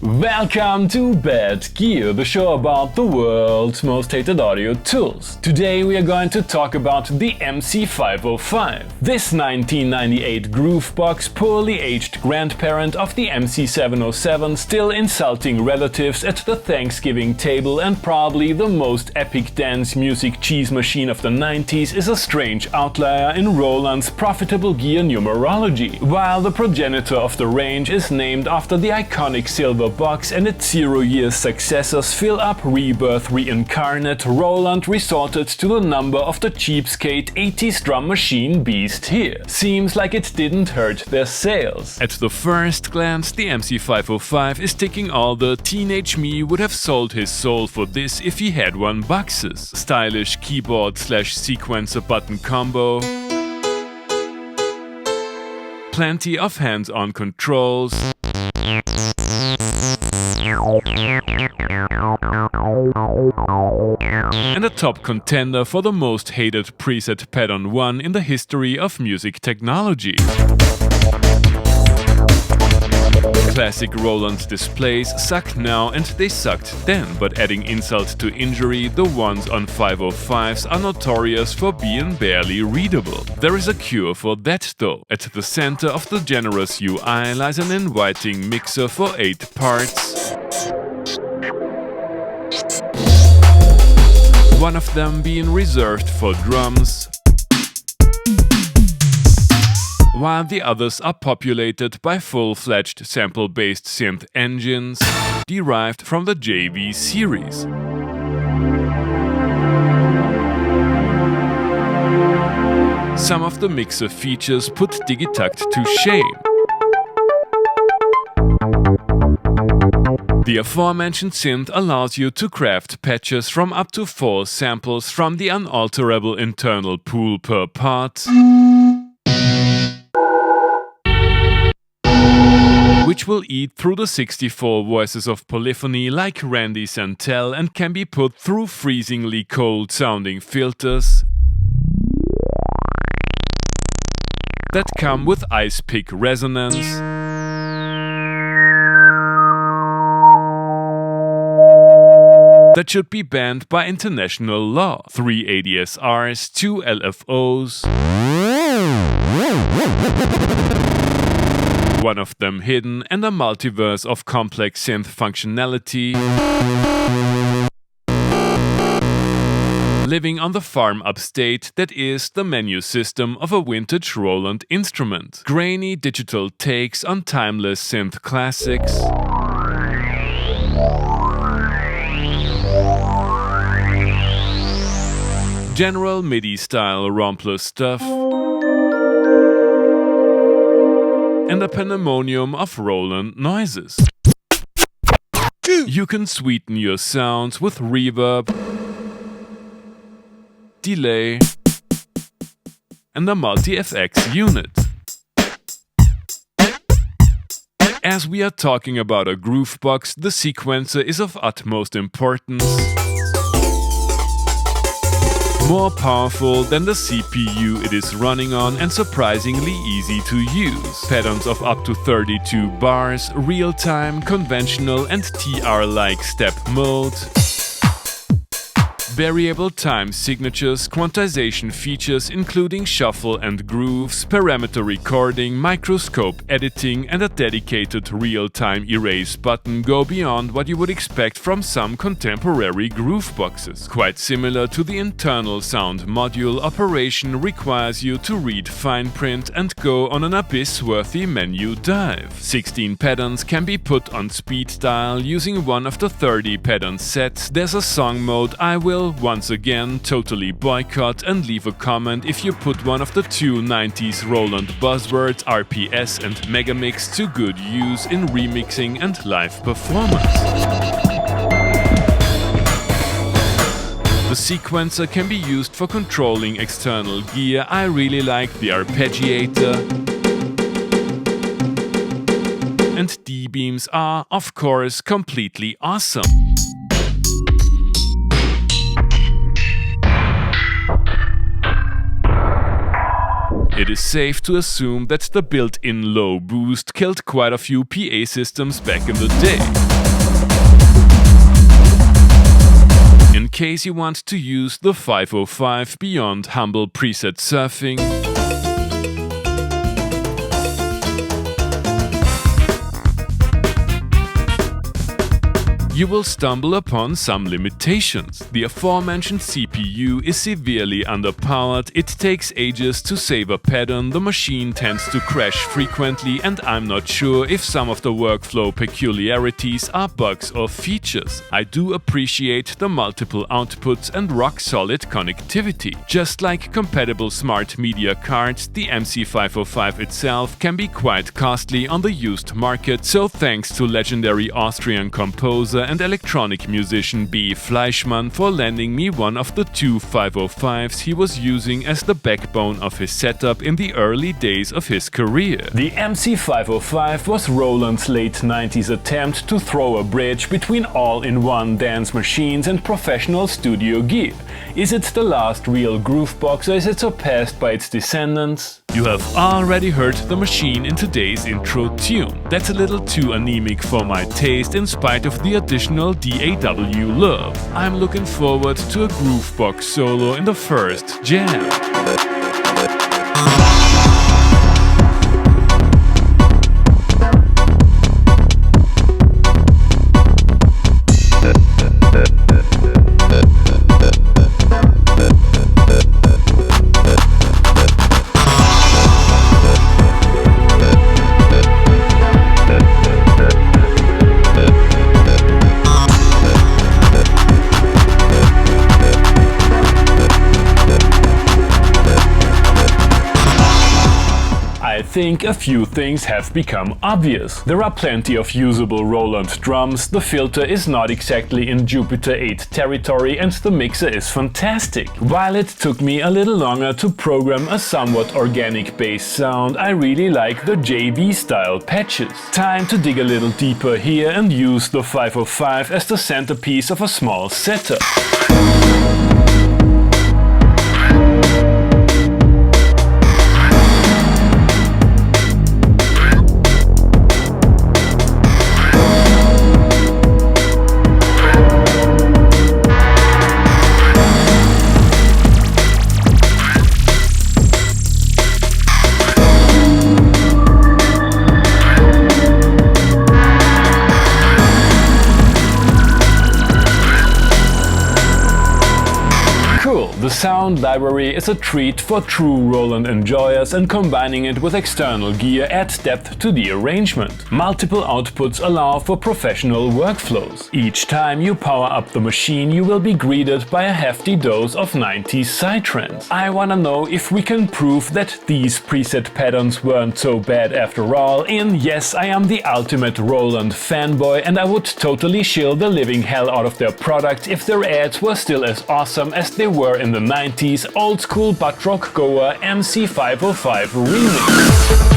Welcome to Bad Gear, the show about the world's most hated audio tools. Today we are going to talk about the MC505. This 1998 Groovebox, poorly aged grandparent of the MC707, still insulting relatives at the Thanksgiving table, and probably the most epic dance music cheese machine of the 90s, is a strange outlier in Roland's profitable gear numerology. While the progenitor of the range is named after the iconic silver box and its 0-year successors fill up rebirth reincarnate, Roland resorted to the number of the cheapskate 80s drum machine beast here. Seems like it didn't hurt their sales. At the first glance, the MC505 is ticking all the teenage me would have sold his soul for this if he had one boxes. Stylish keyboard/sequencer button combo, plenty of hands-on controls, and a top contender for the most hated preset Patron 1 in the history of music technology. Classic Roland displays suck now and they sucked then, but adding insult to injury, the ones on 505s are notorious for being barely readable. There is a cure for that though. At the center of the generous UI lies an inviting mixer for 8 parts. One of them being reserved for drums, while the others are populated by full-fledged sample-based synth engines derived from the JV series. Some of the mixer features put Digitakt to shame. The aforementioned synth allows you to craft patches from up to 4 samples from the unalterable internal pool per part, which will eat through the 64 voices of Polyphony like Randy Santel and can be put through freezingly cold sounding filters that come with ice pick resonance, that should be banned by international law. 3 ADSRs, 2 LFOs, one of them hidden, and a multiverse of complex synth functionality, living on the farm upstate that is the menu system of a vintage Roland instrument. Grainy digital takes on timeless synth classics, general Midi style rompler stuff, and a pandemonium of Roland noises. You can sweeten your sounds with reverb, delay, and a multi-FX unit. As we are talking about a Groovebox, the sequencer is of utmost importance. More powerful than the CPU it is running on and surprisingly easy to use. Patterns of up to 32 bars, real-time, conventional and TR-like step mode, variable time signatures, quantization features including shuffle and grooves, parameter recording, microscope editing, and a dedicated real-time erase button go beyond what you would expect from some contemporary Grooveboxes. Quite similar to the internal sound module, operation requires you to read fine print and go on an abyss-worthy menu dive. 16 patterns can be put on speed dial using one of the 30 pattern sets. There's a song mode I will once again totally boycott, and leave a comment if you put one of the 2 90s Roland buzzwords RPS and Megamix to good use in remixing and live performance. The sequencer can be used for controlling external gear. I really like the Arpeggiator, and D-beams are, of course, completely awesome. It is safe to assume that the built-in low boost killed quite a few PA systems back in the day. In case you want to use the 505 beyond humble preset surfing, you will stumble upon some limitations. The aforementioned CPU is severely underpowered, it takes ages to save a pattern, the machine tends to crash frequently, and I'm not sure if some of the workflow peculiarities are bugs or features. I do appreciate the multiple outputs and rock-solid connectivity. Just like compatible smart media cards, the MC505 itself can be quite costly on the used market, so thanks to legendary Austrian composer and electronic musician B.Fleischmann for lending me one of the two 505s he was using as the backbone of his setup in the early days of his career. The MC505 was Roland's late 90s attempt to throw a bridge between all-in-one dance machines and professional studio gear. Is it the last real Groovebox, or is it surpassed by its descendants? You have already heard the machine in today's intro tune. That's a little too anemic for my taste in spite of the additional DAW love. I'm looking forward to a Groovebox solo in the first jam. I think a few things have become obvious. There are plenty of usable Roland drums, the filter is not exactly in Jupiter 8 territory, and the mixer is fantastic. While it took me a little longer to program a somewhat organic bass sound, I really like the JV style patches. Time to dig a little deeper here and use the 505 as the centerpiece of a small setup. The sound library is a treat for true Roland enjoyers, and combining it with external gear adds depth to the arrangement. Multiple outputs allow for professional workflows. Each time you power up the machine, you will be greeted by a hefty dose of 90s Psytrance. I wanna know if we can prove that these preset patterns weren't so bad after all in Yes, I am the ultimate Roland fanboy, and I would totally shill the living hell out of their product if their ads were still as awesome as they were in the 90s old school Buttrock Goa MC505 remix.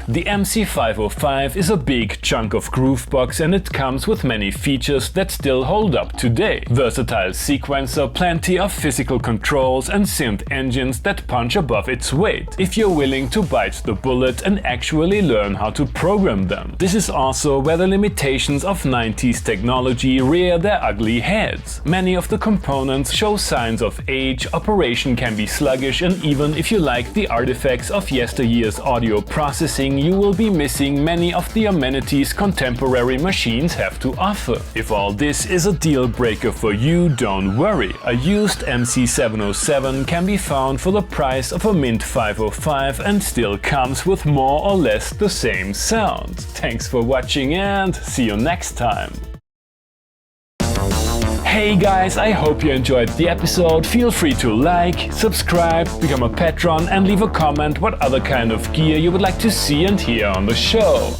The MC505 is a big chunk of Groovebox, and it comes with many features that still hold up today. Versatile sequencer, plenty of physical controls, and synth engines that punch above its weight, if you're willing to bite the bullet and actually learn how to program them. This is also where the limitations of 90s technology rear their ugly heads. Many of the components show signs of age, operation can be sluggish, and even if you like the artifacts of yesteryear's audio processing, you will be missing many of the amenities contemporary machines have to offer. If all this is a deal breaker for you, don't worry. A used MC707 can be found for the price of a mint 505 and still comes with more or less the same sound. Thanks for watching and see you next time. Hey guys, I hope you enjoyed the episode. Feel free to like, subscribe, become a patron and leave a comment what other kind of gear you would like to see and hear on the show.